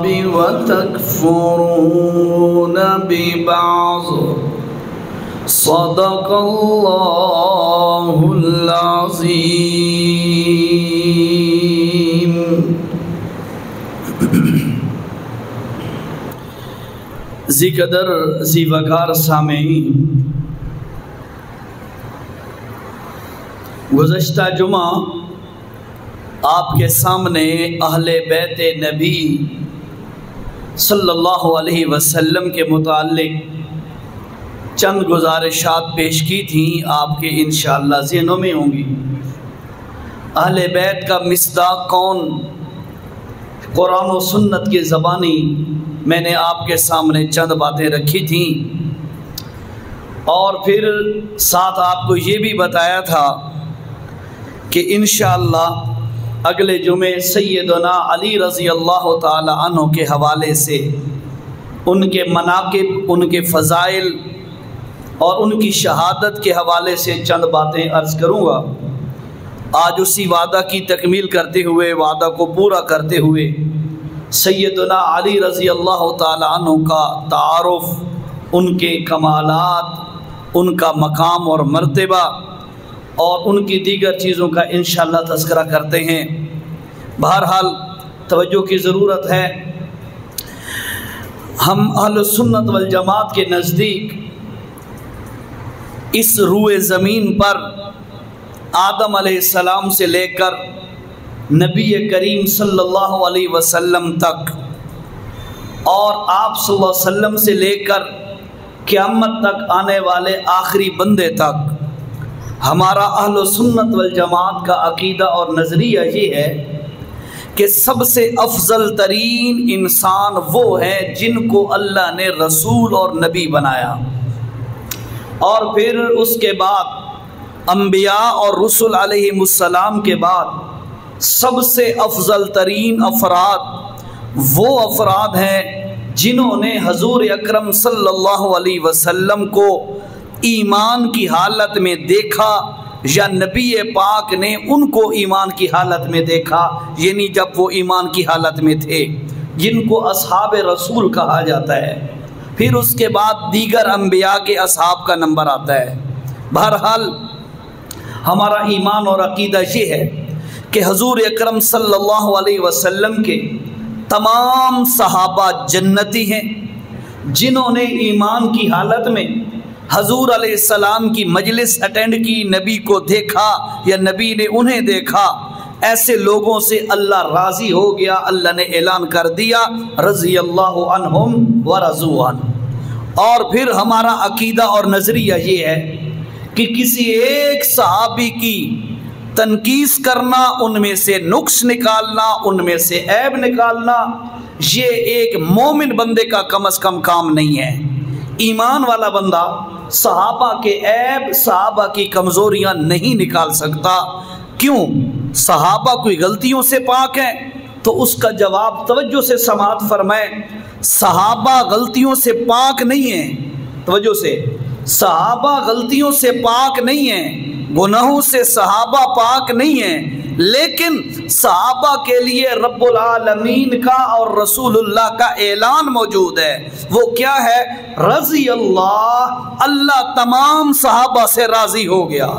وتكفرون ببعض صدق اللہ العظیم۔ ذی قدر ذی وقار سامعین، گزشتہ جمعہ آپ کے سامنے اہل بیت نبی صلی اللہ علیہ وسلم کے متعلق چند گزارشات پیش کی تھیں، آپ کے انشاءاللہ ذہنوں میں ہوں گی۔ اہل بیت کا مصداق کون؟ قرآن و سنت کی زبانی میں نے آپ کے سامنے چند باتیں رکھی تھیں، اور پھر ساتھ آپ کو یہ بھی بتایا تھا کہ انشاءاللہ اگلے جمعے سیدنا علی رضی اللہ تعالی عنہ کے حوالے سے ان کے مناقب، ان کے فضائل اور ان کی شہادت کے حوالے سے چند باتیں عرض کروں گا۔ آج اسی وعدہ کی تکمیل کرتے ہوئے، وعدہ کو پورا کرتے ہوئے، سیدنا علی رضی اللہ تعالی عنہ کا تعارف، ان کے کمالات، ان کا مقام اور مرتبہ اور ان کی دیگر چیزوں کا انشاءاللہ تذکرہ کرتے ہیں۔ بہرحال توجہ کی ضرورت ہے۔ ہم اہل سنت والجماعت کے نزدیک اس روئے زمین پر آدم علیہ السلام سے لے کر نبی کریم صلی اللہ علیہ وسلم تک، اور آپ صلی اللہ علیہ وسلم سے لے کر قیامت تک آنے والے آخری بندے تک، ہمارا اہل سنت والجماعت کا عقیدہ اور نظریہ یہ ہے کہ سب سے افضل ترین انسان وہ ہیں جن کو اللہ نے رسول اور نبی بنایا، اور پھر اس کے بعد انبیاء اور رسل علیہم السلام کے بعد سب سے افضل ترین افراد وہ افراد ہیں جنہوں نے حضور اکرم صلی اللہ علیہ وسلم کو ایمان کی حالت میں دیکھا، یا نبی پاک نے ان کو ایمان کی حالت میں دیکھا، یعنی جب وہ ایمان کی حالت میں تھے، جن کو اصحاب رسول کہا جاتا ہے۔ پھر اس کے بعد دیگر انبیاء کے اصحاب کا نمبر آتا ہے۔ بہرحال ہمارا ایمان اور عقیدہ یہ ہے کہ حضور اکرم صلی اللہ علیہ وسلم کے تمام صحابہ جنتی ہیں، جنہوں نے ایمان کی حالت میں حضور علیہ السلام کی مجلس اٹینڈ کی، نبی کو دیکھا یا نبی نے انہیں دیکھا، ایسے لوگوں سے اللہ راضی ہو گیا۔ اللہ نے اعلان کر دیا رضی اللہ عنہم ورضوا عنہ۔ اور پھر ہمارا عقیدہ اور نظریہ یہ ہے کہ کسی ایک صحابی کی تنقیس کرنا، ان میں سے نقص نکالنا، ان میں سے عیب نکالنا، یہ ایک مومن بندے کا کم از کم کام نہیں ہے۔ ایمان والا بندہ صحابہ کے عیب، صحابہ کی کمزوریاں نہیں نکال سکتا۔ کیوں؟ صحابہ کوئی غلطیوں سے پاک ہیں؟ تو اس کا جواب توجہ سے سماعت فرمائیں، صحابہ غلطیوں سے پاک نہیں ہیں۔ توجہ سے، صحابہ غلطیوں سے پاک نہیں ہیں، گناہوں سے صحابہ پاک نہیں ہیں، لیکن صحابہ کے لیے رب العالمین کا اور رسول اللہ کا اعلان موجود ہے۔ وہ کیا ہے؟ رضی اللہ، اللہ تمام صحابہ سے راضی ہو گیا۔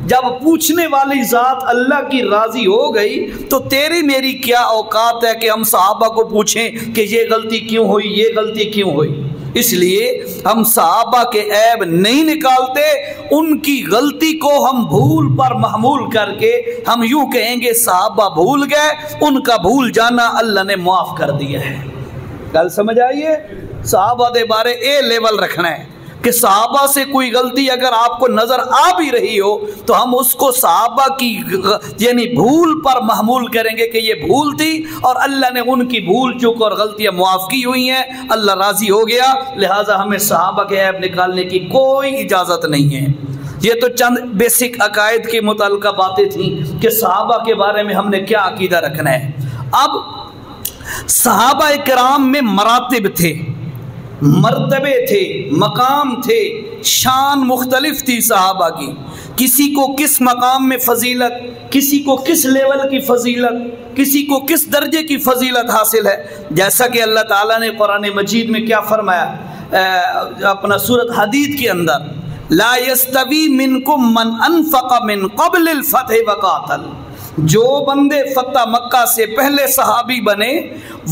جب پوچھنے والی ذات اللہ کی راضی ہو گئی تو تیری میری کیا اوقات ہے کہ ہم صحابہ کو پوچھیں کہ یہ غلطی کیوں ہوئی، یہ غلطی کیوں ہوئی؟ اس لیے ہم صحابہ کے عیب نہیں نکالتے، ان کی غلطی کو ہم بھول پر محمول کر کے ہم یوں کہیں گے صحابہ بھول گئے، ان کا بھول جانا اللہ نے معاف کر دیا ہے۔ گل سمجھ آئیے؟ صحابہ دے بارے اے لیول رکھنا ہے کہ صحابہ سے کوئی غلطی اگر آپ کو نظر آ بھی رہی ہو تو ہم اس کو صحابہ کی یعنی بھول پر محمول کریں گے کہ یہ بھول تھی اور اللہ نے ان کی بھول چوک اور غلطیاں معاف کی ہوئی ہیں، اللہ راضی ہو گیا، لہٰذا ہمیں صحابہ کے عیب نکالنے کی کوئی اجازت نہیں ہے۔ یہ تو چند بیسک عقائد کے متعلقہ باتیں تھیں کہ صحابہ کے بارے میں ہم نے کیا عقیدہ رکھنا ہے۔ اب صحابہ کرام میں مراتب تھے، مرتبے تھے، مقام تھے، شان مختلف تھی صحابہ کی۔ کسی کو کس مقام میں فضیلت، کسی کو کس لیول کی فضیلت، کسی کو کس درجے کی فضیلت حاصل ہے. جیسا کہ اللہ تعالیٰ نے قرآن مجید میں کیا فرمایا اپنا سورۃ حدید کے اندر، لا یستوی منکم من انفق من قبل الفتح وقاتل. جو بندے فتح مکہ سے پہلے صحابی بنے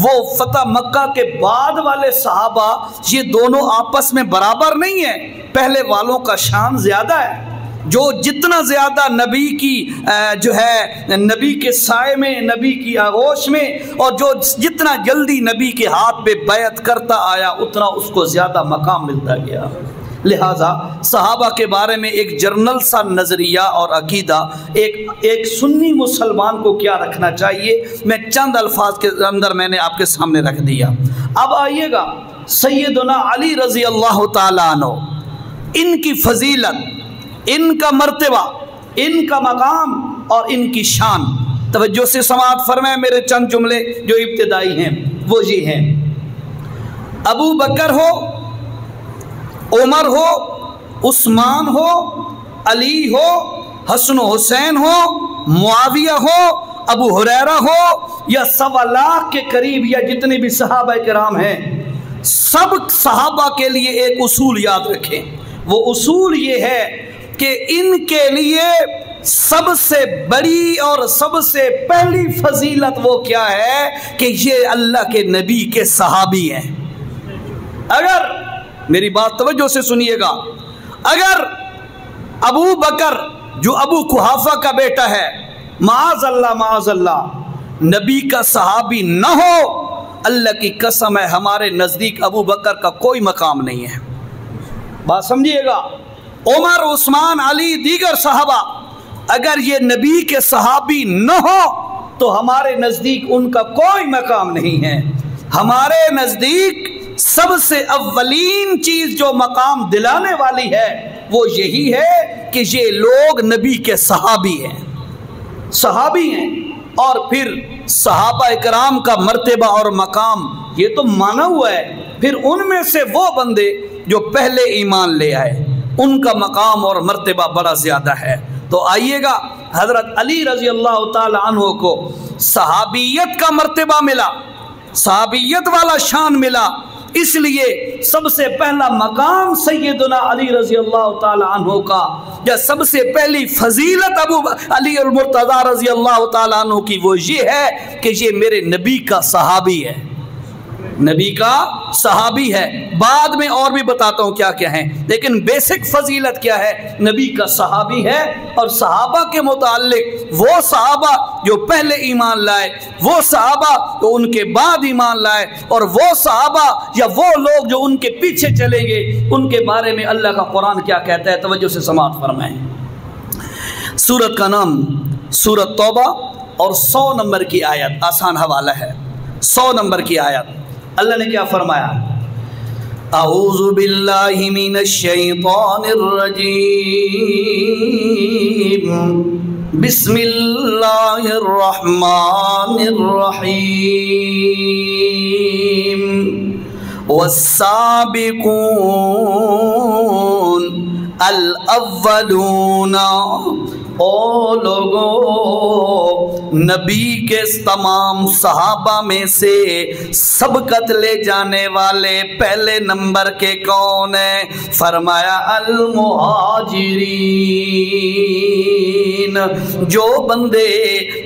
وہ فتح مکہ کے بعد والے صحابہ، یہ دونوں آپس میں برابر نہیں ہیں. پہلے والوں کا شان زیادہ ہے، جو جتنا زیادہ نبی کی نبی کے سائے میں، نبی کی آغوش میں، اور جو جتنا جلدی نبی کے ہاتھ پہ بیعت کرتا آیا اتنا اس کو زیادہ مقام ملتا گیا. لہٰذا صحابہ کے بارے میں ایک جرنل سا نظریہ اور عقیدہ ایک سنی مسلمان کو کیا رکھنا چاہیے، میں چند الفاظ کے اندر میں نے آپ کے سامنے رکھ دیا. اب آئیے گا سیدنا علی رضی اللہ تعالیٰ عنہ، ان کی فضیلت، ان کا مرتبہ، ان کا مقام اور ان کی شان. توجہ سے سماعت فرمائیں، میرے چند جملے جو ابتدائی ہیں وہ یہ ہیں. ابو بکر ہو، عمر ہو، عثمان ہو، علی ہو، حسن و حسین ہو، معاویہ ہو، ابو ہریرہ ہو، یا 1.25 لاکھ کے قریب یا جتنے بھی صحابہ کرام ہیں، سب صحابہ کے لیے ایک اصول یاد رکھیں. وہ اصول یہ ہے کہ ان کے لیے سب سے بڑی اور سب سے پہلی فضیلت وہ کیا ہے کہ یہ اللہ کے نبی کے صحابی ہیں. اگر میری بات توجہ سے سنیے گا، اگر ابو بکر جو ابو قحافہ کا بیٹا ہے، معاذ اللہ نبی کا صحابی نہ ہو، اللہ کی قسم ہے ہمارے نزدیک ابو بکر کا کوئی مقام نہیں ہے. بات سمجھیے گا. عمر، عثمان، علی، دیگر صحابہ اگر یہ نبی کے صحابی نہ ہو تو ہمارے نزدیک ان کا کوئی مقام نہیں ہے. ہمارے نزدیک سب سے اولین چیز جو مقام دلانے والی ہے وہ یہی ہے کہ یہ لوگ نبی کے صحابی ہیں. اور پھر صحابہ اکرام کا مرتبہ اور مقام یہ تو مانا ہوا ہے. پھر ان میں سے وہ بندے جو پہلے ایمان لے آئے ان کا مقام اور مرتبہ بڑا زیادہ ہے. تو آئیے گا، حضرت علی رضی اللہ تعالی عنہ کو صحابیت کا مرتبہ ملا، صحابیت والا شان ملا. اس لیے سب سے پہلا مقام سیدنا علی رضی اللہ تعالی عنہ کا، یا سب سے پہلی فضیلت ابو علی المرتضی رضی اللہ تعالی عنہ کی وہ یہ ہے کہ یہ میرے نبی کا صحابی ہے، نبی کا صحابی ہے. بعد میں اور بھی بتاتا ہوں کیا کیا ہیں، لیکن بیسک فضیلت کیا ہے، نبی کا صحابی ہے. اور صحابہ کے متعلق وہ صحابہ جو پہلے ایمان لائے، وہ صحابہ جو ان کے بعد ایمان لائے، اور وہ صحابہ یا وہ لوگ جو ان کے پیچھے چلیں گے، ان کے بارے میں اللہ کا قرآن کیا کہتا ہے. توجہ سے سماعت فرمائیں. سورت کا نام سورت توبہ اور 100 نمبر کی آیت، آسان حوالہ ہے. 100 نمبر کی آیت اللہ نے کیا فرمایا، اعوذ باللہ من الشیطان الرجیم، بسم اللہ الرحمن الرحیم، والسابقون الاولون. او لوگوں، نبی کے تمام صحابہ میں سے سبقت لے جانے والے پہلے نمبر کے کون ہیں؟ فرمایا المہاجرین. جو بندے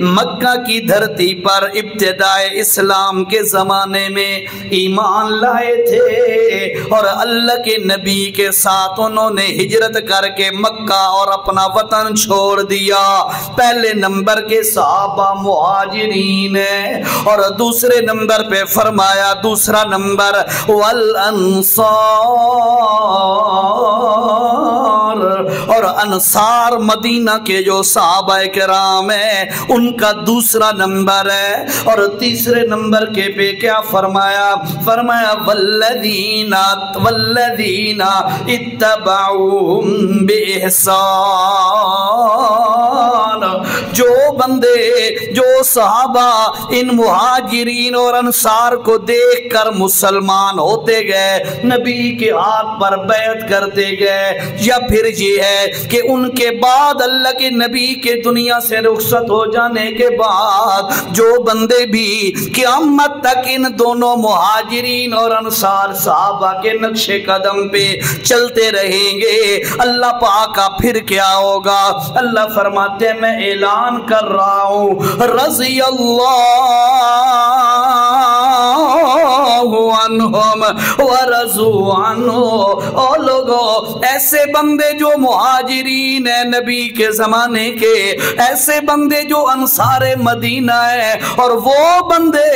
مکہ کی دھرتی پر ابتدائے اسلام کے زمانے میں ایمان لائے تھے اور اللہ کے نبی کے ساتھ انہوں نے ہجرت کر کے مکہ اور اپنا وطن چھوڑ دیا، پہلے نمبر کے صحابہ مہاجرین ہیں. اور دوسرے نمبر پہ فرمایا، دوسرا نمبر والانصار، اور انصار مدینہ کے جو صحابہ کرام ہیں ان کا دوسرا نمبر ہے. اور تیسرے نمبر کے پہ کیا فرمایا، فرمایا والذین اتبعوہم بإحسان. جو بندے، جو صحابہ ان مہاجرین اور انصار کو دیکھ کر مسلمان ہوتے گئے، نبی کے ہاتھ پر بیعت کرتے گئے، یا پھر یہ ہے کہ ان کے بعد اللہ کے نبی کے دنیا سے رخصت ہو جانے کے بعد جو بندے بھی قیامت تک ان دونوں مہاجرین اور انصار صحابہ کے نقش قدم پہ چلتے رہیں گے، اللہ پاک کا پھر کیا ہوگا؟ اللہ فرماتے ہیں میں اعلان کر رہا ہوں رضی اللہ عنہم ورضوا عنہ۔ او لوگو، ایسے بندے جو مہاجرین ہیں نبی کے زمانے کے، ایسے بندے جو انصار مدینہ ہیں، اور وہ بندے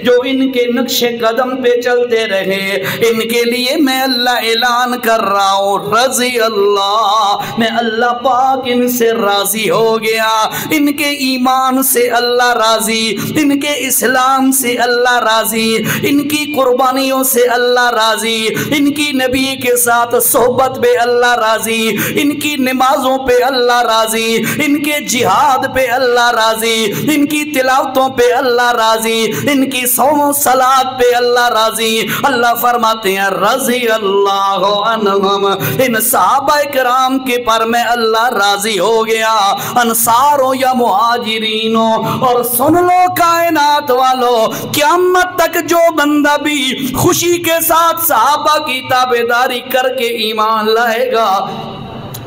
جو ان کے نقش قدم پہ چلتے رہے، ان کے لیے میں اللہ اعلان کر رہا ہوں رضی اللہ، میں اللہ پاک ان سے راضی ہو گیا، ان کے ایمان سے اللہ راضی، ان کے اسلام سے اللہ راضی، ان کی قربانیوں سے اللہ راضی، ان کی نبی کے ساتھ صحبت پہ اللہ راضی، ان کی نمازوں پہ اللہ راضی، ان کے جہاد پہ اللہ راضی، ان کی تلاوتوں پہ اللہ راضی، ان کی صوم و صلات پہ اللہ راضی۔ اللہ فرماتے ہیں رضی اللہ عنہم، ان صحابہ کرام کے پر میں اللہ راضی ہو گیا، انصاروں یا مہاجرینوں۔ اور سن لو کائنات والو، قیامت تک جو بندہ بھی خوشی کے ساتھ صحابہ کی تابعداری کر کے ایمان لائے گا،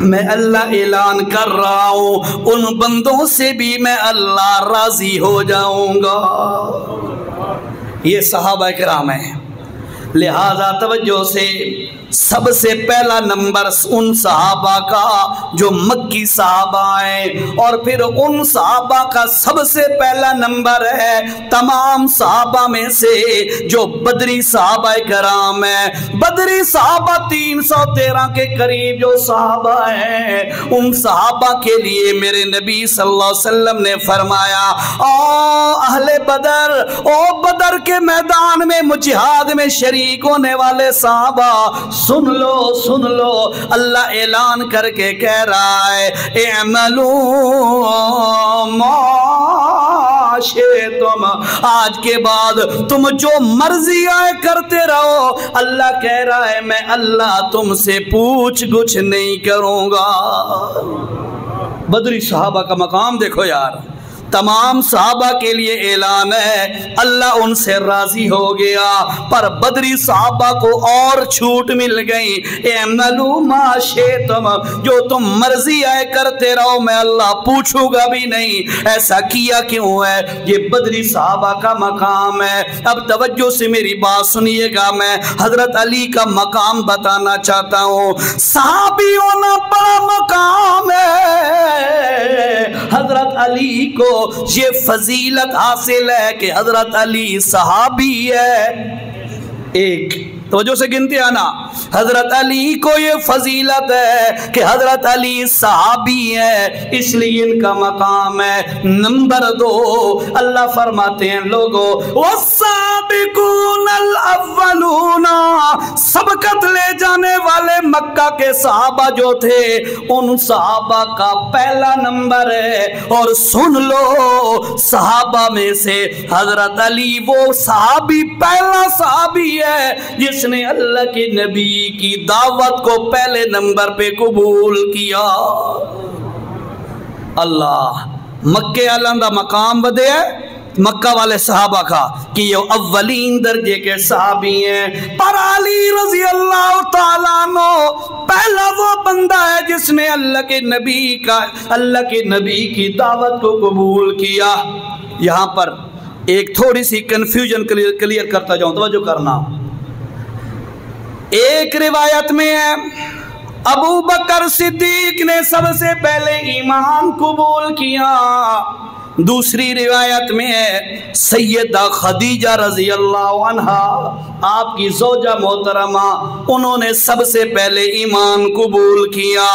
میں اللہ اعلان کر رہا ہوں ان بندوں سے بھی میں اللہ راضی ہو جاؤں گا۔ یہ صحابہ کرام ہیں، لہذا توجہ سے سب سے پہلا نمبر ان صحابہ کا جو مکی صحابہ ہیں، اور پھر ان صحابہ کا سب سے پہلا نمبر ہے تمام صحابہ میں سے جو بدری صحابہ کرام ہیں۔ بدری صحابہ 313 کے قریب جو صحابہ ہیں، ان صحابہ کے لیے میرے نبی صلی اللہ علیہ وسلم نے فرمایا او اہل بدر، او بدر کے میدان میں جہاد میں شریک ہونے والے صحابہ، سن لو اللہ اعلان کر کے کہہ رہا ہے اعملوا ما شئتم، آج کے بعد تم جو مرضی آئے کرتے رہو، اللہ کہہ رہا ہے میں اللہ تم سے پوچھ گچھ نہیں کروں گا۔ بدری صحابہ کا مقام دیکھو یار، تمام صحابہ کے لیے اعلان ہے اللہ ان سے راضی ہو گیا، پر بدری صحابہ کو اور چھوٹ مل گئی، اعملوا ما شئتم، جو تم مرضی آئے کرتے رہو میں اللہ پوچھوں گا بھی نہیں۔ ایسا کیا کیوں ہے؟ یہ بدری صحابہ کا مقام ہے۔ اب توجہ سے میری بات سنیے گا، میں حضرت علی کا مقام بتانا چاہتا ہوں۔ صحابی ہونا بڑا مقام ہے، حضرت علی کو یہ فضیلت حاصل ہے کہ حضرت علی صحابی ہے۔ ایک توجہ سے گنتے آنا، حضرت علی کو یہ فضیلت ہے کہ حضرت علی صحابی ہے، اس لیے ان کا مقام ہے۔ نمبر 2، اللہ فرماتے ہیں لوگو والسابقون الاولون، سبقت لے جانے والے مکہ کے صحابہ جو تھے، ان صحابہ کا پہلا نمبر ہے۔ اور سن لو صحابہ میں سے حضرت علی وہ صحابی پہلا صحابی ہے جس نے اللہ کے نبی کی دعوت کو پہلے نمبر پہ قبول کیا۔ اللہ مکہ والوں دا مقام بدے ہے، مکہ والے صحابہ کا کہ یہ اولین درجے کے صحابی ہیں، پر علی رضی اللہ تعالیٰ عنہ پہلا وہ بندہ ہے جس نے اللہ کے نبی کی دعوت کو قبول کیا۔ یہاں پر ایک تھوڑی سی کنفیوژن کلیئر کرتا جاؤں، توجہ کرنا۔ ایک روایت میں ہے ابو بکر صدیق نے سب سے پہلے ایمان قبول کیا، دوسری روایت میں ہے سیدہ خدیجہ رضی اللہ عنہا، آپ کی زوجہ محترمہ، انہوں نے سب سے پہلے ایمان قبول کیا،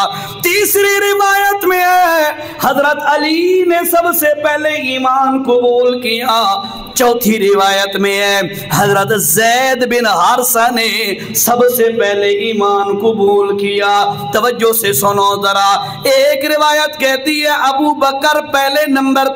تیسری روایت میں ہے حضرت علی نے سب سے پہلے ایمان قبول کیا، چوتھی روایت میں ہے حضرت زید بن حارثہ نے سب سے پہلے ایمان قبول کیا۔ توجہ سے سنو ذرا، ایک روایت کہتی ہے ابو بکر پہلے نمبر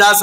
10,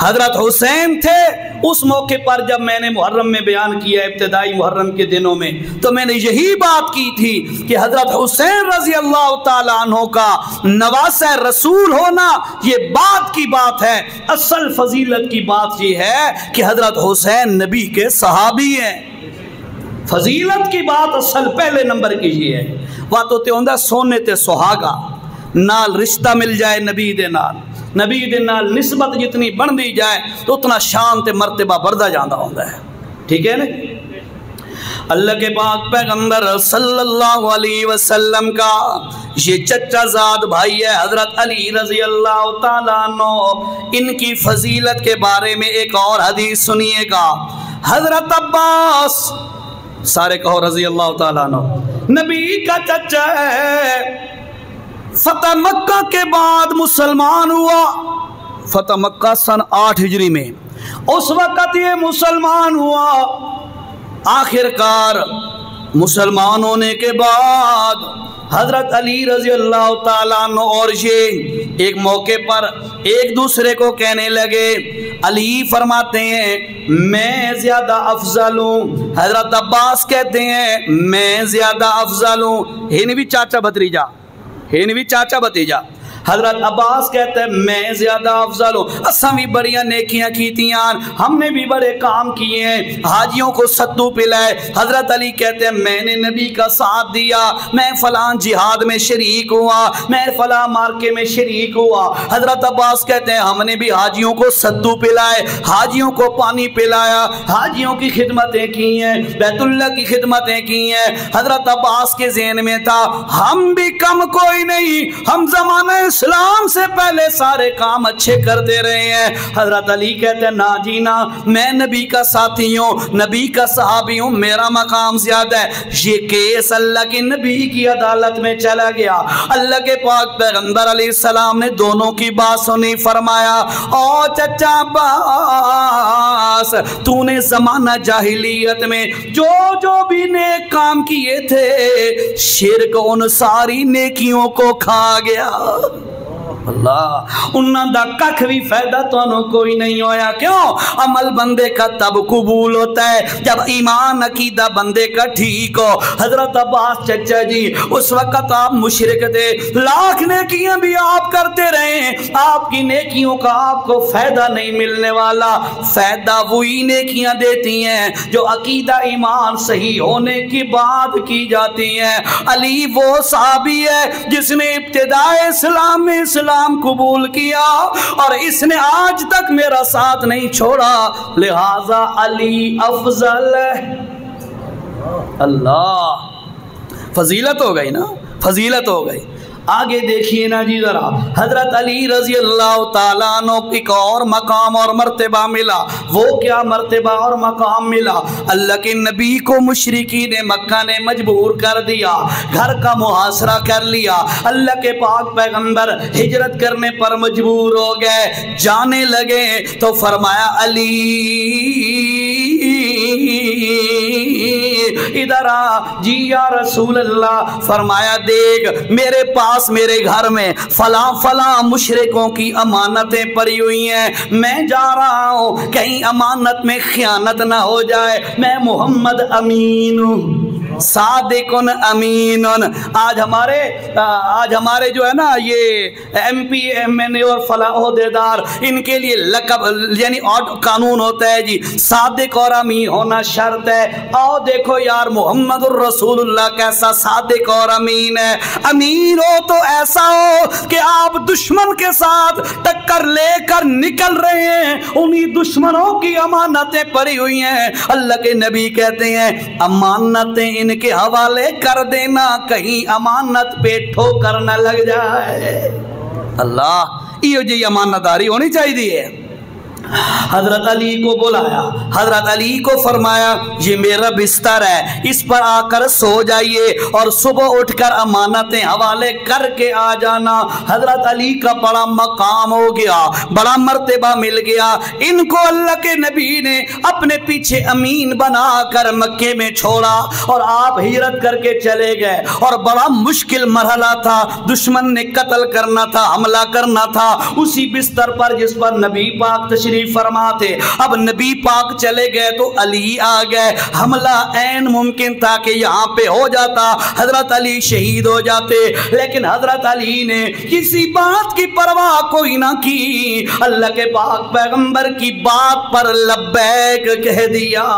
حضرت حسین تھے اس موقع پر جب میں نے محرم میں بیان کیا ابتدائی محرم کے دنوں میں، تو میں نے یہی بات کی تھی کہ حضرت حسین رضی اللہ تعالیٰ عنہ کا نواسہ رسول ہونا یہ بات کی بات ہے۔ اصل فضیلت کی بات یہ ہے کہ حضرت حسین نبی کے صحابی ہیں۔ فضیلت کی بات اصل پہلے نمبر کی یہ ہے، بات ہوتے ہوندہ سونے تے سہاگا نال رشتہ مل جائے نبی دے نال، نبی دے نال نسبت جتنی بن دی جائے تو اتنا شان تے مرتبہ بڑھتا جاندہ ہوندہ ہے، ٹھیک ہے نا؟ اللہ کے پاک پیغمبر صلی اللہ علیہ وسلم کا یہ چچا زاد بھائی ہے حضرت علی رضی اللہ تعالیٰ عنہ۔ ان کی فضیلت کے بارے میں ایک اور حدیث سنیے گا۔ حضرت عباس، سارے کہو رضی اللہ تعالیٰ عنہ، نبی کا چچا ہے، فتح مکہ کے بعد مسلمان ہوا۔ فتح مکہ سن 8 ہجری میں، اس وقت یہ مسلمان ہوا۔ آخر کار مسلمان ہونے کے بعد حضرت علی رضی اللہ تعالیٰ عنہ اور یہ ایک موقع پر ایک دوسرے کو کہنے لگے، علی فرماتے ہیں میں زیادہ افضل ہوں، حضرت عباس کہتے ہیں میں زیادہ افضل ہوں، ہی بھی چاچا بھتیجا، ہی بھی چاچا بھتیجا۔ حضرت عباس کہتے ہیں میں زیادہ افضل ہوں، اساں بھی بڑیاں نیکیاں کیتیاں، ہم نے بھی بڑے کام کیے ہیں، حاجیوں کو ستو پلائے۔ حضرت علی کہتے ہیں میں نے نبی کا ساتھ دیا، میں فلاں جہاد میں شریک ہوا، میں فلاں مارکے میں شریک ہوا۔ حضرت عباس کہتے ہیں ہم نے بھی حاجیوں کو ستو پلائے، حاجیوں کو پانی پلایا، حاجیوں کی خدمتیں کی ہیں، بیت اللہ کی خدمتیں کی ہیں۔ حضرت عباس کے ذہن میں تھا ہم بھی کم کوئی نہیں، ہم زمانہ اسلام سے پہلے سارے کام اچھے کرتے رہے ہیں۔ حضرت علی کہتے ہیں نا جی نا، میں نبی کا ساتھی ہوں، نبی کا صحابی ہوں، میرا مقام زیادہ ہے۔ یہ کیس اللہ کے نبی کی عدالت میں چلا گیا۔ اللہ کے پاک پیغمبر علیہ السلام نے دونوں کی بات سنی، فرمایا او چچا عباس، تو نے زمانہ جاہلیت میں جو بھی نیک کام کیے تھے، شرک ان ساری نیکیوں کو کھا گیا۔ اللہ انہاں دا ککھ بھی فائدہ تو کوئی نہیں ہویا۔ کیوں؟ عمل بندے کا تب قبول ہوتا ہے جب ایمان عقیدہ بندے کا ٹھیک ہو۔ حضرت عباس چچا جی اس وقت آپ مشرک تھے، لاکھ نیکیاں بھی آپ کرتے رہے ہیں، آپ کی نیکیوں کا آپ کو فائدہ نہیں ملنے والا۔ فائدہ وہی نیکیاں دیتی ہیں جو عقیدہ ایمان صحیح ہونے کی بات کی جاتی ہیں۔ علی وہ صحابی ہے جس نے ابتدائے اسلام میں اسلام قبول کیا اور اس نے آج تک میرا ساتھ نہیں چھوڑا، لہذا علی افضل ہے۔ اللہ فضیلت ہو گئی نا، فضیلت ہو گئی۔ آگے دیکھیے نا جی ذرا، حضرت علی رضی اللہ تعالیٰ عنہ کو ایک اور مقام اور مرتبہ ملا۔ وہ کیا مرتبہ اور مقام ملا؟ اللہ کے نبی کو مشرکین مکہ نے مجبور کر دیا، گھر کا محاصرہ کر لیا، اللہ کے پاک پیغمبر ہجرت کرنے پر مجبور ہو گئے، جانے لگے تو فرمایا علی ادھر آ جی یا رسول اللہ۔ فرمایا دیکھ میرے پاس میرے گھر میں فلاں فلاں مشرکوں کی امانتیں پڑی ہوئی ہیں، میں جا رہا ہوں کہیں امانت میں خیانت نہ ہو جائے، میں محمد امین ہوں، صادق امین۔ آج ہمارے جو ہے نا یہ ایم پی ایم این اے اور فلاں عہدیدار، ان کے لیے لقب یعنی قانون ہوتا ہے جی صادق اور امین ہونا شرط ہے۔ آؤ دیکھو یار محمد الرسول اللہ کیسا صادق اور امین ہے۔ امین ہو تو ایسا ہو کہ آپ دشمن کے ساتھ ٹکر لے کر نکل رہے ہیں، انہی دشمنوں کی امانتیں پڑی ہوئی ہیں۔ اللہ کے نبی کہتے ہیں امانتیں ان کے حوالے کر دینا، کہیں امانت پہ ٹھوکر نہ لگ جائے۔ اللہ یہ جی امانت داری ہونی چاہیے۔ حضرت علی کو بلایا، حضرت علی کو فرمایا یہ میرا بستر ہے، اس پر آ کر سو جائیے اور صبح اٹھ کر امانتیں حوالے کر کے آ جانا۔ حضرت علی کا بڑا مقام ہو گیا، بڑا مرتبہ مل گیا۔ ان کو اللہ کے نبی نے اپنے پیچھے امین بنا کر مکے میں چھوڑا اور آپ ہجرت کر کے چلے گئے، اور بڑا مشکل مرحلہ تھا، دشمن نے قتل کرنا تھا، حملہ کرنا تھا۔ اسی بستر پر جس پر نبی پاک تشریف تشریف فرما تھے. اب نبی پاک چلے گئے تو علی آ گئے. حملہ عین ممکن تھا کہ یہاں پہ ہو جاتا, حضرت علی شہید ہو جاتے, لیکن حضرت علی نے کسی بات کی پرواہ کوئی نہ کی. اللہ کے پاک پیغمبر کی بات پر لبیک کہہ دیا.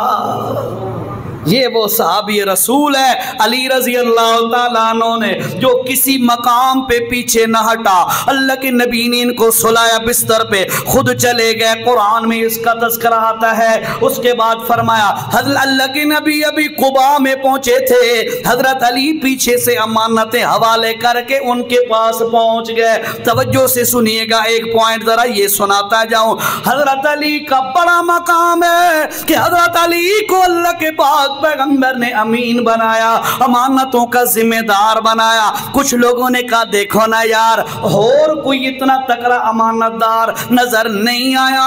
یہ وہ صحابی رسول ہے علی رضی اللہ تعالیٰ عنہ نے جو کسی مقام پہ پیچھے نہ ہٹا. اللہ کے نبی نے ان کو سلایا بستر پہ, خود چلے گئے. قرآن میں اس کا تذکرہ آتا ہے. اس کے بعد فرمایا حضرت اللہ کے نبی ابھی قباء میں پہنچے تھے, حضرت علی پیچھے سے امانتیں حوالے کر کے ان کے پاس پہنچ گئے. توجہ سے سنیے گا, ایک پوائنٹ ذرا یہ سناتا جاؤں. حضرت علی کا بڑا مقام ہے کہ حضرت علی کو اللہ کے پاک پیغمبر نے امین بنایا, امانتوں کا ذمہ دار بنایا. کچھ لوگوں نے کہا دیکھو نا یار, اور کوئی اتنا تکڑا امانت دار نظر نہیں آیا.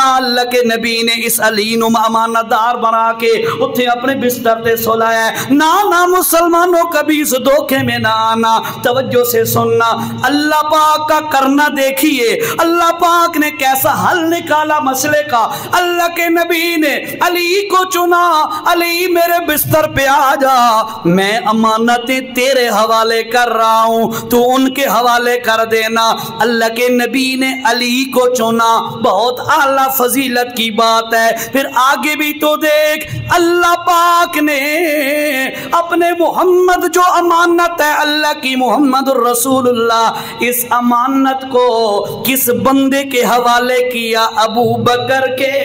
اللہ کے نبی نے اس علی نو امانت دار بنا کے اتھے اپنے بستر تے سلایا. نہ مسلمانوں کبھی اس دھوکے میں نہ آنا. توجہ سے سننا, اللہ پاک کا کرنا دیکھیے, اللہ پاک نے کیسا حل نکالا مسئلے کا. اللہ کے نبی نے علی کو چنا, علی میرے بستر پہ آ جا, میں امانتیں تیرے حوالے کر رہا ہوں, تو ان کے حوالے کر دینا. اللہ کے نبی نے علی کو چنا, بہت اعلیٰ فضیلت کی بات ہے. پھر آگے بھی تو دیکھ, اللہ پاک نے اپنے محمد جو امانت ہے اللہ کی, محمد الرسول اللہ, اس امانت کو کس بندے کے حوالے کیا؟ ابو بکر کے.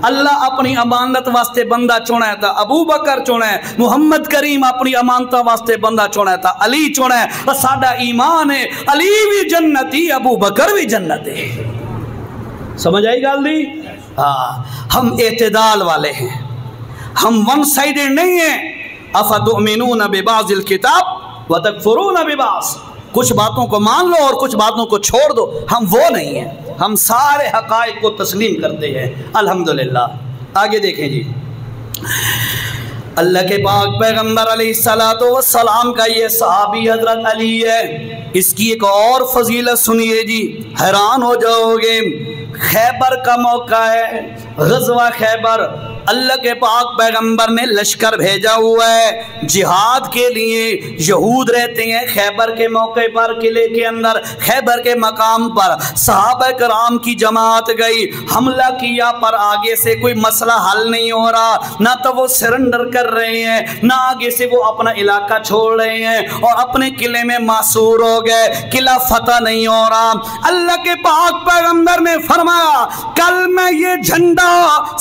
اللہ اپنی امانت واسطے بندہ چنا تھا, ابو بکر چنا. محمد کریم اپنی امانت واسطے بندہ چنا تھا, علی چنا. ساڈا ایمان ہے علی بھی جنتی, ابو بکر بھی جنت ہے. سمجھ آئی گل دی؟ ہاں, ہم اعتدال والے ہیں, ہم ون سائیڈڈ نہیں ہیں. افتؤمنون ببعض الکتاب وتکفرون ببعض, کچھ باتوں کو مان لو اور کچھ باتوں کو چھوڑ دو. ہم وہ نہیں ہیں, ہم سارے حقائق کو تسلیم کرتے ہیں الحمدللہ. آگے دیکھیں جی, اللہ کے پاک پیغمبر علیہ السلام کا یہ صحابی حضرت علی ہے. اس کی ایک اور فضیلت سنیے جی, حیران ہو جاؤ گے. خیبر کا موقع ہے, غزوہ خیبر. اللہ کے پاک پیغمبر نے لشکر بھیجا ہوا ہے جہاد کے لیے. یہود رہتے ہیں خیبر کے موقع پر, قلعے کے اندر خیبر کے مقام پر. صحابہ کرام کی جماعت گئی, حملہ کیا, پر آگے سے کوئی مسئلہ حل نہیں ہو رہا. نہ تو وہ سرنڈر کر رہے ہیں, نہ آگے سے وہ اپنا علاقہ چھوڑ رہے ہیں, اور اپنے قلعے میں معصور ہو گئے. قلعہ فتح نہیں ہو رہا. اللہ کے پاک پیغمبر نے فرمایا کل میں یہ جھنڈا,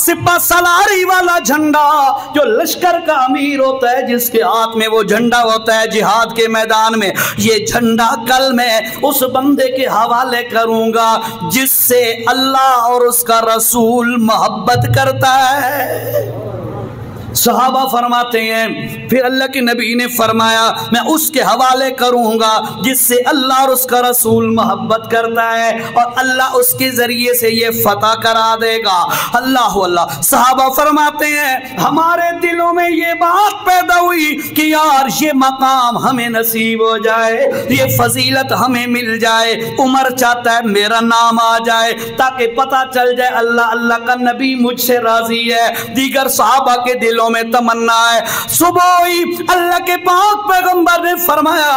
سپہ سالاری والا جھنڈا, جو لشکر کا امیر ہوتا ہے جس کے ہاتھ میں وہ جھنڈا ہوتا ہے جہاد کے میدان میں, یہ جھنڈا کل میں اس بندے کے حوالے کروں گا جس سے اللہ اور اس کا رسول محبت کرتا ہے. صحابہ فرماتے ہیں پھر اللہ کے نبی نے فرمایا میں اس کے حوالے کروں گا جس سے اللہ اور اس کا رسول محبت کرتا ہے, اور اللہ اس کے ذریعے سے یہ فتح کرا دے گا. اللہ اللہ. صحابہ فرماتے ہیں ہمارے دلوں میں یہ بات پیدا ہوئی کہ یار یہ مقام ہمیں نصیب ہو جائے, یہ فضیلت ہمیں مل جائے. عمر چاہتا ہے میرا نام آ جائے تاکہ پتہ چل جائے اللہ اللہ کا نبی مجھ سے راضی ہے. دیگر صحابہ کے دلوں میں تمنا ہے. صبح ہوئی, اللہ کے پاک پیغمبر نے فرمایا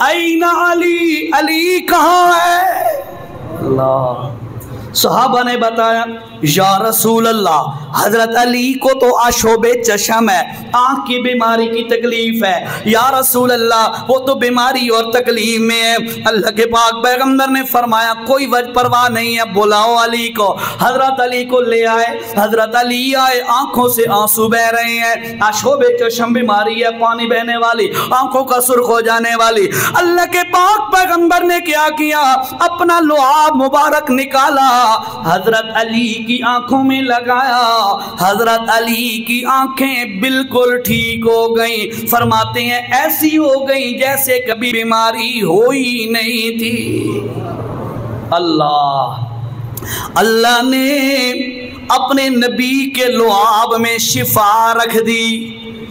این علی, علی کہاں ہے؟ اللہ. صحابہ نے بتایا یا رسول اللہ, حضرت علی کو تو آشوب چشم ہے, آنکھ کی بیماری کی تکلیف ہے. یا رسول اللہ وہ تو بیماری اور تکلیف میں ہے. اللہ کے پاک پیغمبر نے فرمایا کوئی وجہ پرواہ نہیں ہے, بلاؤ علی کو. حضرت علی کو لے آئے. حضرت علی آئے, آنکھوں سے آنسو بہ رہے ہیں. آشوب چشم بیماری ہے, پانی بہنے والی, آنکھوں کا سرخ ہو جانے والی. اللہ کے پاک پیغمبر نے کیا کیا, اپنا لعاب مبارک نکالا, حضرت علی کی آنکھوں میں لگایا. حضرت علی کی آنکھیں بالکل ٹھیک ہو گئیں. فرماتے ہیں ایسی ہو گئیں جیسے کبھی بیماری ہوئی نہیں تھی. اللہ نے اپنے نبی کے لعاب میں شفا رکھ دی.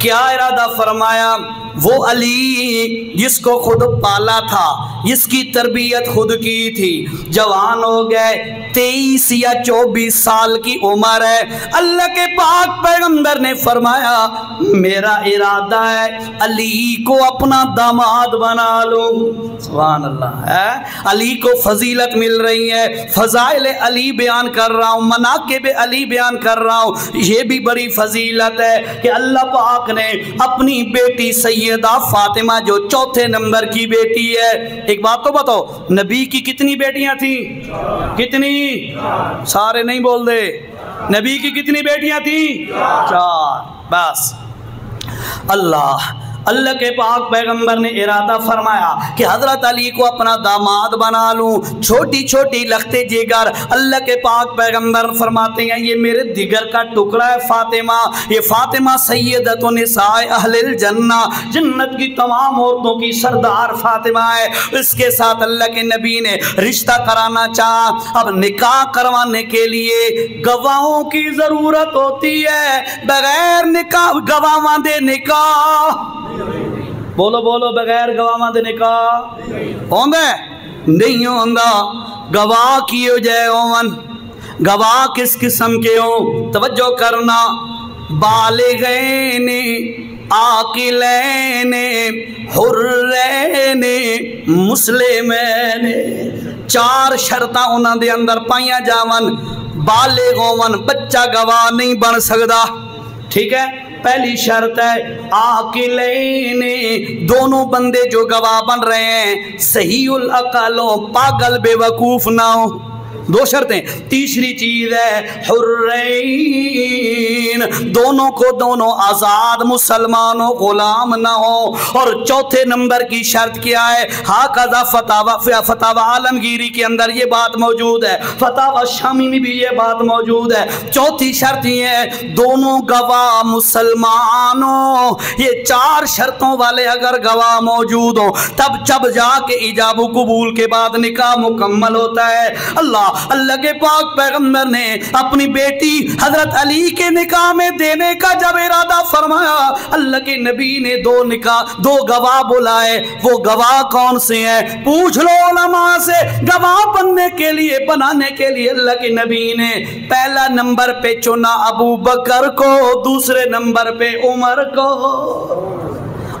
کیا ارادہ فرمایا؟ وہ علی جس کو خود پالا تھا، جس کی تربیت خود کی تھی، جوان ہو گئے، 23 یا 24 سال کی عمر ہے، اللہ کے پاک پیغمبر نے فرمایا میرا ارادہ ہے علی کو اپنا داماد بنا لوں۔ سبحان اللہ ہے، علی کو فضیلت مل رہی ہے، فضائل علی بیان کر رہا ہوں، مناقب علی بیان کر رہا ہوں۔ یہ بھی بڑی فضیلت ہے کہ اللہ پاک نے اپنی بیٹی سیدہ فاطمہ جو 4 نمبر کی بیٹی ہے، ایک بات تو بتاؤ، نبی کی کتنی بیٹیاں تھیں؟ کتنی؟ سارے نہیں بول دے، نبی کی کتنی بیٹیاں تھیں؟ 4 بس۔ اللہ کے پاک پیغمبر نے ارادہ فرمایا کہ حضرت علی کو اپنا داماد بنا لوں۔ چھوٹی چھوٹی لختے جگر، اللہ کے پاک پیغمبر فرماتے ہیں یہ میرے جگر کا ٹکڑا ہے فاطمہ، یہ فاطمہ سیدۃ نساء اہل الجنہ، جنت کی تمام عورتوں کی سردار فاطمہ ہے۔ اس کے ساتھ اللہ کے نبی نے رشتہ کرانا چاہا۔ اب نکاح کروانے کے لیے گواہوں کی ضرورت ہوتی ہے، بغیر نکاح گواہ دے نکاح، بولو بولو، بغیر گواہ دے نکاح ہوندا نہیں ہوندا۔ گواہ کیو جائے ہون، گواہ کس قسم کے ہوں؟ توجہ کرنا، بالغین عاقلین حرین مسلمین، 4 شرطاں انہاں دے اندر پائیاں جاون۔ بالغ ہون، بچہ گواہ نہیں بن سکدا، ٹھیک ہے؟ پہلی شرط ہے عاقلین، دونوں بندے جو گواہ بن رہے ہیں صحیح العقل ہو، پاگل بے وقوف نہ ہو، 2 شرطیں۔ تیسری چیز ہے حرین، دونوں کو دونوں آزاد مسلمان ہو، غلام نہ ہو۔ اور 4 نمبر کی شرط کیا ہے؟ ہاکذا فتاوی عالمگیری کے اندر یہ بات موجود ہے، فتاوی شامی میں بھی یہ بات موجود ہے۔ 4تھی شرط یہ ہے دونوں گواہ مسلمان ہو۔ یہ 4 شرطوں والے اگر گواہ موجود ہو تب جب جا کے ایجاب و قبول کے بعد نکاح مکمل ہوتا ہے۔ اللہ کے پاک پیغمبر نے اپنی بیٹی حضرت علی کے نکاح میں دینے کا جب ارادہ فرمایا، اللہ کے نبی نے 2 گواہ بلائے۔ وہ گواہ کون سے ہیں؟ پوچھ لو علماء سے۔ گواہ بنانے کے لیے اللہ کے نبی نے پہلا نمبر پہ چنا ابو بکر کو، دوسرے نمبر پہ عمر کو۔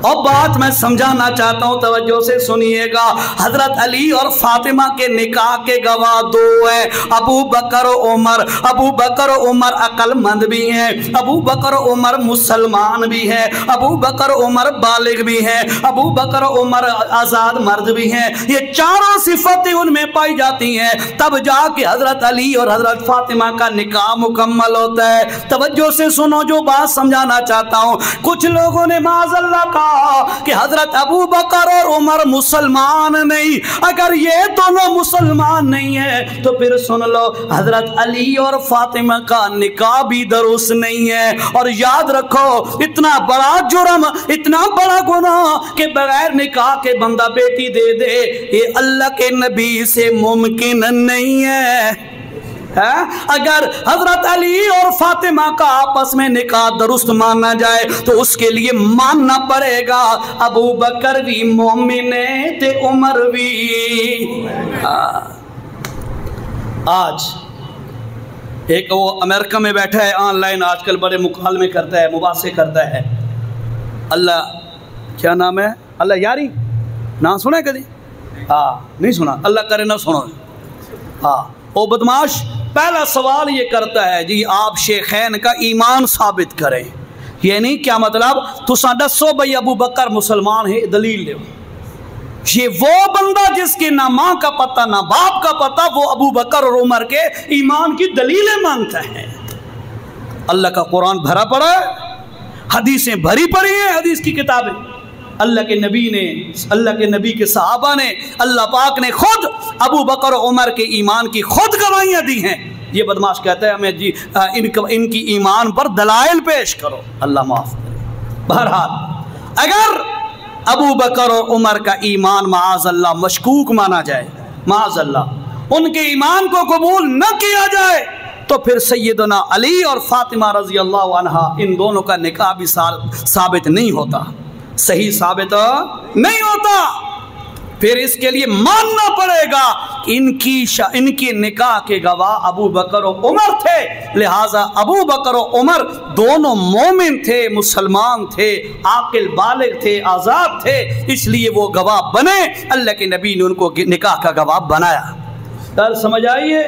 اور بات میں سمجھانا چاہتا ہوں، توجہ سے سنیے گا۔ حضرت علی اور فاطمہ کے نکاح کے گواہ 2 ہیں، ابو بکر و عمر۔ ابو بکر و عمر عقل مند بھی ہیں، ابو بکر و عمر مسلمان بھی ہیں، ابو بکر و عمر بالغ بھی ہیں، ابو بکر و عمر آزاد مرد بھی ہیں۔ یہ 4 صفتیں ان میں پائی جاتی ہیں، تب جا کے حضرت علی اور حضرت فاطمہ کا نکاح مکمل ہوتا ہے۔ توجہ سے سنو جو بات سمجھانا چاہتا ہوں۔ کچھ لوگوں نے معاذ اللہ کہا کہ حضرت ابو بکر اور عمر مسلمان نہیں۔ اگر یہ دونوں مسلمان نہیں ہیں تو پھر سن لو حضرت علی اور فاطمہ کا نکاح بھی درست نہیں ہے۔ اور یاد رکھو اتنا بڑا جرم، اتنا بڑا گناہ کہ بغیر نکاح کے بندہ بیٹی دے دے، یہ اللہ کے نبی سے ممکن نہیں ہے۔ اگر حضرت علی اور فاطمہ کا آپس میں نکاح درست ماننا جائے تو اس کے لیے ماننا پڑے گا ابو بکر بھی مومن تے عمر بھی۔ آج ایک وہ امریکہ میں بیٹھا ہے، آن لائن آج کل بڑے مکالمے کرتا ہے، مباحثے کرتا ہے، اللہ کیا نام ہے، اللہ یاری نام سنا کدی؟ نہیں سنا، اللہ کرے نہ سنو۔ وہ بدماش پہلا سوال یہ کرتا ہے جی آپ شیخین کا ایمان ثابت کریں، یعنی کیا مطلب؟ تساں دسو بھئی ابو بکر مسلمان ہے، دلیل لے۔ یہ وہ بندہ جس کے نہ ماں کا پتہ نہ باپ کا پتہ، وہ ابو بکر اور عمر کے ایمان کی دلیلیں مانگتا ہے۔ اللہ کا قرآن بھرا پڑا ہے، حدیثیں بھری پڑی ہیں، حدیث کی کتابیں، اللہ کے نبی نے، اللہ کے نبی کے صحابہ نے، اللہ پاک نے خود ابو بکر و عمر کے ایمان کی خود گواہیاں دی ہیں۔ یہ بدماش کہتا ہے ہمیں جی ان کی ایمان پر دلائل پیش کرو، اللہ معاف کرے۔ بہرحال اگر ابو بکر و عمر کا ایمان معاذ اللہ مشکوک مانا جائے، معاذ اللہ ان کے ایمان کو قبول نہ کیا جائے، تو پھر سیدنا علی اور فاطمہ رضی اللہ عنہا ان دونوں کا نکاح بھی ثابت نہیں ہوتا، صحیح ثابت نہیں ہوتا۔ پھر اس کے لیے ماننا پڑے گا کہ ان کی نکاح کے گواہ ابو بکر و عمر تھے، لہٰذا ابو بکر و عمر دونوں مومن تھے، مسلمان تھے، عاقل بالغ تھے، آزاد تھے، اس لیے وہ گواہ بنے، اللہ کے نبی نے ان کو نکاح کا گواہ بنایا۔ تر سمجھ آئیے؟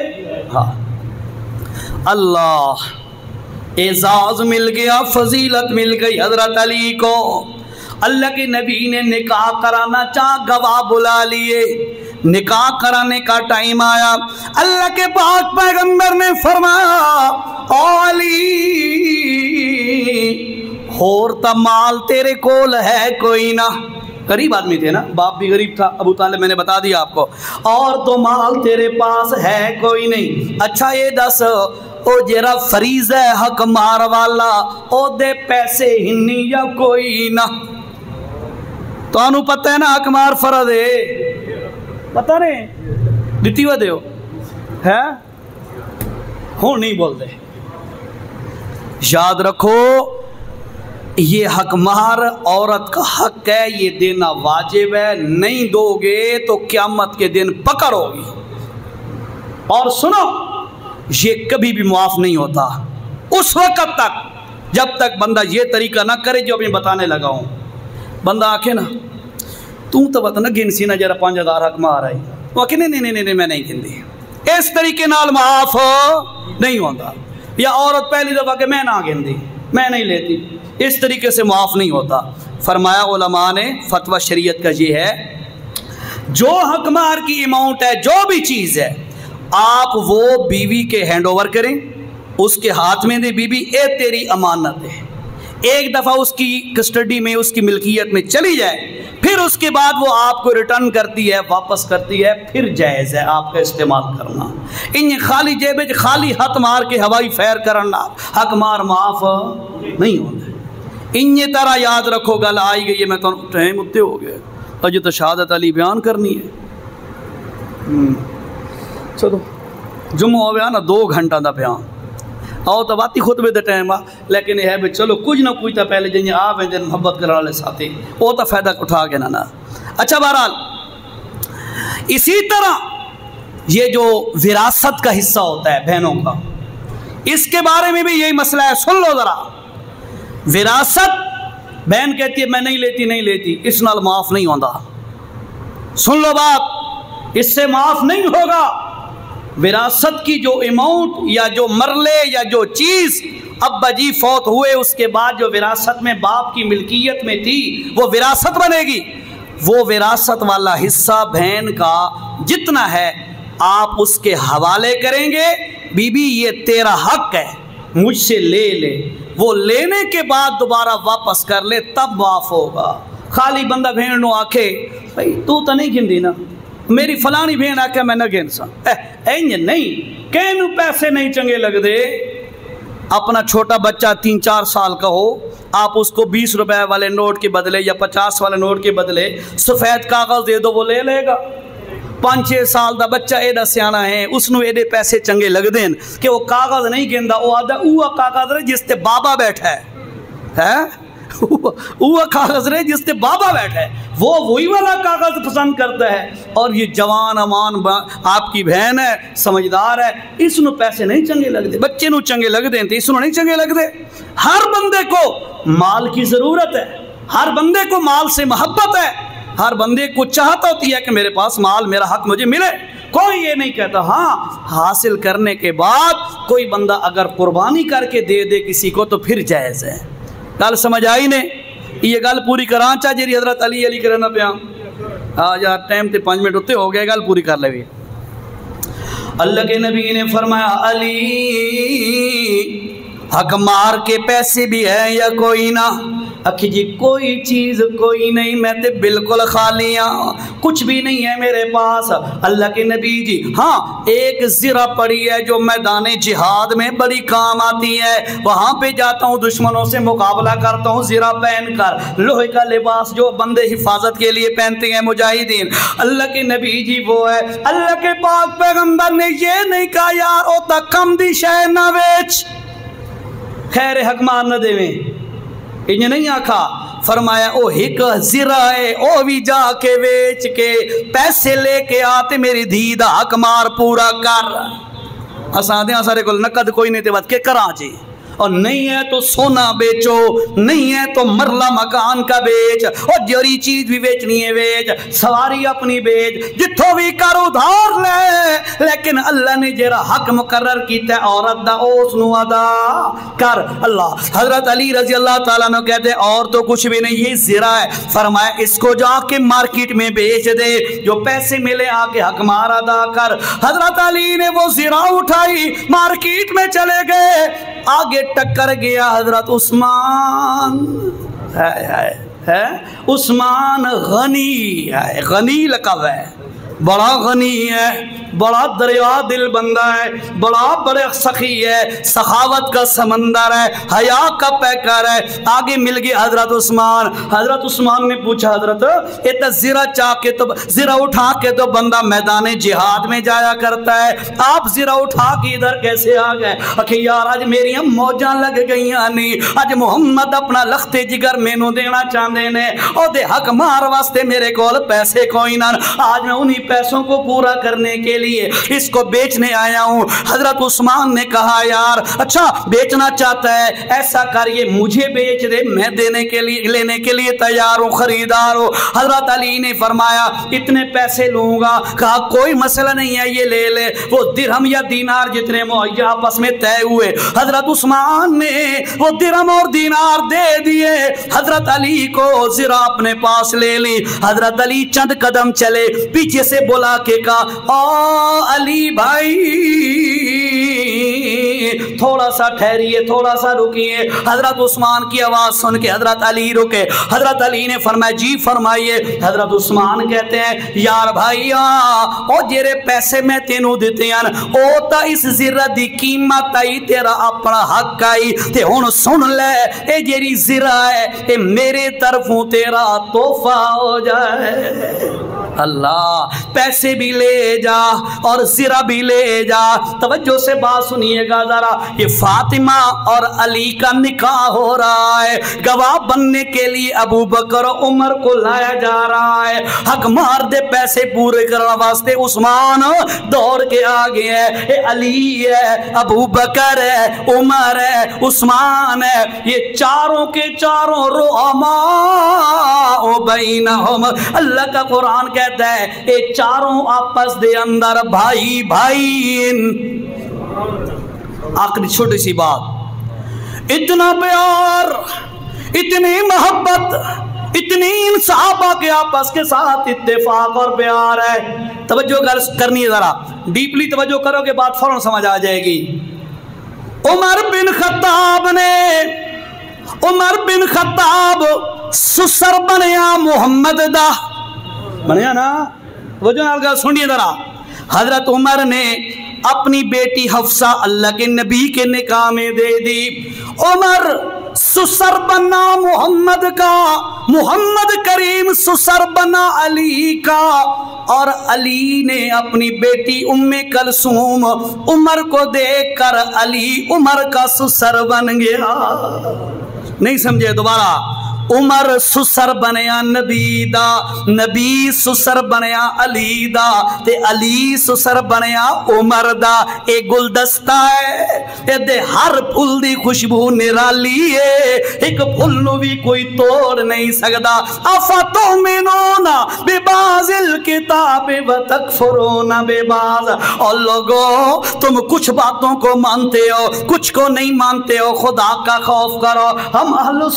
ہاں، اللہ اعزاز مل گیا، فضیلت مل گئی حضرت علی کو۔ اللہ کے نبی نے نکاح کرانا چاہ، گواہ بلا لیے، نکاح کرانے کا ٹائم آیا، اللہ کے پاک پیغمبر نے فرمایا علی ہورتا مال تیرے کول ہے کوئی نہ، غریب آدمی تھے نا، باپ بھی غریب تھا ابو طالب، میں نے بتا دیا آپ کو، اور تو مال تیرے پاس ہے کوئی نہیں، اچھا یہ دس او جیرا فریض ہے حق مار والا او دے پیسے ہنی یا کوئی نہ؟ تو انہوں پتہ ہے نا حق مار فرض ہے، پتہ نہیں دیتی وہ دیو ہے ہوں نہیں بول دے۔ یاد رکھو یہ حق مہر عورت کا حق ہے، یہ دینا واجب ہے، نہیں دو گے تو قیامت کے دن پکڑ ہوگی۔ اور سنو یہ کبھی بھی معاف نہیں ہوتا اس وقت تک جب تک بندہ یہ طریقہ نہ کرے جو میں بتانے لگا ہوں۔ بندہ آکھے نا تو بتا نا گنسی نہ جرا 5000 حق مہر آئی، وہ آکھے نہیں میں نہیں گندی، اس طریقے نال معاف نہیں ہوتا۔ یا عورت پہلی دفعہ کہ میں نہ گندی، میں نہیں لیتی، اس طریقے سے معاف نہیں ہوتا۔ فرمایا علماء نے فتویٰ شریعت کا یہ ہے جو حق مہر کی اماؤنٹ ہے، جو بھی چیز ہے، آپ وہ بیوی کے ہینڈ اوور کریں، اس کے ہاتھ میں دے، بیوی اے تیری امانت ہے، ایک دفعہ اس کی کسٹڈی میں اس کی ملکیت میں چلی جائے، پھر اس کے بعد وہ آپ کو ریٹرن کرتی ہے، واپس کرتی ہے، پھر جائز ہے آپ کا استعمال کرنا۔ انہیں خالی جیب خالی ہاتھ مار کے ہوائی فیر کرنا حق مار معاف نہیں ہونا۔ انہیں طرح یاد رکھو گل آئی گئی ہے، میں تو ٹائم اتنے ہو گئے، اجے تو شہادت علی بیان کرنی ہے، چلو جمعہ ہو گیا نا 2 گھنٹہ دا بیان آؤ تو باتی خطبے دے ٹائم آ، لیکن یہ ہے بھی چلو کچھ نہ کچھ تو پہلے جنہیں آپ ہیں جن محبت کرنے والے ساتھی وہ تو فائدہ اٹھا کے نا۔ اچھا بہرحال اسی طرح یہ جو وراثت کا حصہ ہوتا ہے بہنوں کا، اس کے بارے میں بھی یہی مسئلہ ہے، سن لو ذرا۔ وراثت بہن کہتی ہے میں نہیں لیتی، اس نال معاف نہیں ہوتا، سن لو بات، اس سے معاف نہیں ہوگا۔ وراثت کی جو اماؤنٹ یا جو مرلے یا جو چیز ابا جی فوت ہوئے اس کے بعد جو وراثت میں باپ کی ملکیت میں تھی وہ وراثت بنے گی، وہ وراثت والا حصہ بہن کا جتنا ہے آپ اس کے حوالے کریں گے، بی بی یہ تیرا حق ہے مجھ سے لے لے، وہ لینے کے بعد دوبارہ واپس کر لے تب معاف ہوگا۔ خالی بندہ بہن نو آکھے بھائی تو نہیں گندی نا، میری فلانی بہن آکھے میں نہ گن سا، نہیں کہنو پیسے نہیں چنگے لگ دے۔ اپنا چھوٹا بچہ 3-4 سال کا ہو، آپ اس کو 20 روپے والے نوٹ کے بدلے یا 50 والے نوٹ کے بدلے سفید کاغذ دے دو، وہ لے لے گا۔ 5-6 سال دا بچہ ایڈا سیانا ہے، اس نو ایڈے پیسے چنگے لگ دیں کہ وہ کاغذ نہیں گندا، وہ آدھا اوہ کاغذ رہے جس تے بابا بیٹھا ہے، وہ کاغذ رہے جس تے بابا بیٹھا ہے، وہ وہی والا کاغذ پسند کرتا ہے۔ اور یہ جوان امان آپ کی بہن ہے، سمجھدار ہے، اس نو پیسے نہیں چنگے لگ دے، بچے نو چنگے لگ دیں تو اس نو نہیں چنگے لگ دے۔ ہر بندے کو مال کی ضرورت ہے، ہر بندے کو مال سے محبت ہے، ہر بندے کو چاہتا ہوتی ہے کہ میرے پاس مال، میرا حق مجھے ملے، کوئی یہ نہیں کہتا۔ ہاں حاصل کرنے کے بعد کوئی بندہ اگر قربانی کر کے دے دے کسی کو تو پھر جائز ہے۔ گل سمجھ آئی نے؟ یہ گل پوری کران چاہ جی حضرت علی کرنا پیا یار ٹائم تے 5 منٹ اتنے ہو گئے، گل پوری کر لے بھی۔ اللہ کے نبی نے فرمایا علی حق مار کے پیسے بھی ہیں یا کوئی نہ؟ اکھی جی کوئی چیز کوئی نہیں، میں تے بالکل خالی ہاں، کچھ بھی نہیں ہے میرے پاس۔ اللہ کے نبی جی ہاں ایک زرہ پڑی ہے جو میدان جہاد میں بڑی کام آتی ہے، وہاں پہ جاتا ہوں دشمنوں سے مقابلہ کرتا ہوں زرہ پہن کر، لوہے کا لباس جو بندے حفاظت کے لیے پہنتے ہیں مجاہدین۔ اللہ کے نبی جی وہ ہے، اللہ کے پاک پیغمبر نے یہ نہیں کہا یار او تا کم دی شے نہ ویچ، خیر حق مار نہ دے میں، انہیں نہیں آکھا، فرمایا او ہک زرہ ہے او بھی جا کے ویچ کے پیسے لے کے آتے میری دھی دا حق مار پورا کر۔ اساں دے سارے کول نقد کوئی نہیں تے بات کے کراں جی، اور نہیں ہے تو سونا بیچو، نہیں ہے تو مرلہ مکان کا بیچ، اور جوری چیز بھی بیچنی ہے بیچ، سواری اپنی بیچ، جتھو بھی کر ادھار لے، لیکن اللہ نے جرا حق مقرر کیتا ہے عورت دا اس نو ادا کر۔ اللہ حضرت علی رضی اللہ تعالیٰ نے کہتے ہیں اور تو کچھ بھی نہیں، یہ زرہ ہے، فرمایا اس کو جا کے مارکیٹ میں بیچ دے، جو پیسے ملے آ کے حق مار ادا کر۔ حضرت علی نے وہ زرہ اٹھائی مارکیٹ میں چلے گئے، آگے ٹکر گیا حضرت عثمان، عثمان غنی ہے، غنی لقب ہے، بڑا غنی ہے، بڑا دریا دل بندہ ہے، بڑا سخی ہے، سخاوت کا سمندر ہے، حیا کا پیکر ہے۔ آگے مل گیا حضرت عثمان، حضرت عثمان نے پوچھا حضرت اتنا زرہ اٹھا کے تو بندہ میدان جہاد میں جایا کرتا ہے، آپ زرہ اٹھا کے ادھر کیسے آ گئے؟ کہ یار آج میری موجاں لگ گئیاں نہیں، آج محمد اپنا لخت جگر مینوں دینا چاہتے نے، او دے حق مار واسطے میرے کول پیسے کوئی نہ، آج میں انہی پیسوں کو پورا کرنے کے لیے اس کو بیچنے آیا ہوں۔ حضرت عثمان نے کہا یار اچھا بیچنا چاہتا ہے، ایسا کر یہ مجھے بیچ دے، میں دینے کے لیے لینے کے لیے تیار ہوں، خریدار ہوں۔ حضرت علی نے فرمایا اتنے پیسے لوں گا، کہا کوئی مسئلہ نہیں ہے یہ لے لے، وہ درہم یا دینار جتنے معاہدے آپس میں طے ہوئے، حضرت عثمان نے وہ درہم اور دینار دے دیے، حضرت علی کو زرہ اپنے پاس لے لی۔ حضرت علی چند قدم چلے، پیچھے سے بلا کے کہا علی بھائی تھوڑا سا ٹھہریے، تھوڑا سا رکیے۔ حضرت عثمان کی آواز سن کے حضرت علی رکے، حضرت علی نے فرمایا جی فرمائیے۔ حضرت عثمان کہتے ہیں یار بھائی او جیرے پیسے میں تینوں دیتے ہیں او تا اس زرہ دی قیمت آئی، تیرا اپنا حق آئی، تے ہن سن لے اے جیری زرہ ہے اے میرے طرفوں تیرا تحفہ ہو جائے۔ اللہ پیسے بھی لے جا اور زرہ بھی لے جا۔ توجہ سے بات سنیے گا ذرا، یہ فاطمہ اور علی کا نکاح ہو رہا ہے، گواہ بننے کے لیے ابو بکر و عمر کو لایا جا رہا ہے، حق مار دے پیسے پورے کرنے واسطے عثمان دوڑ کے آگے ہے، اے علی ہے، ابو بکر ہے، عمر ہے، عثمان ہے، یہ چاروں کے چاروں رحماء بینہم، اللہ کا قرآن کہتا ہے اے چاروں آپس دے اندر بھائی بھائین۔ آخری چھوٹی سی بات، اتنا پیار، اتنی محبت، اتنی صحابہ کے آپس کے ساتھ اتفاق اور پیار ہے۔ توجہ کرنی ہے ذرا، ڈیپلی توجہ کرو گے بات فوراً سمجھ آ جائے گی۔ عمر بن خطاب سسر بنیا محمد دا، بنیا نا، وجہ نال سنیے ذرا۔ حضرت عمر نے اپنی بیٹی حفصہ اللہ کے نبی کے نکاح میں دے دی، عمر سسر بنا محمد کا، محمد کریم سسر بنا علی کا، اور علی نے اپنی بیٹی ام کلثوم عمر کو دیکھ کر علی عمر کا سسر بن گیا۔ نہیں سمجھے دوبارہ، عمر سسر بنیا نبی دا، نبی سسر بنیا علی دا، تے علی سسر بنیا عمر دا۔ اے گلدستہ ہے، اے دے ہر پھل دی خوشبو نرالی ہے، ایک پھل نو بھی کوئی توڑ نہیں سکدا۔ افتؤمنون ببعض الکتاب وتکفرون ببعض، اور لوگوں تم کچھ باتوں کو مانتے ہو، کچھ کو نہیں مانتے ہو، خدا کا خوف کرو۔ ہم اہل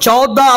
14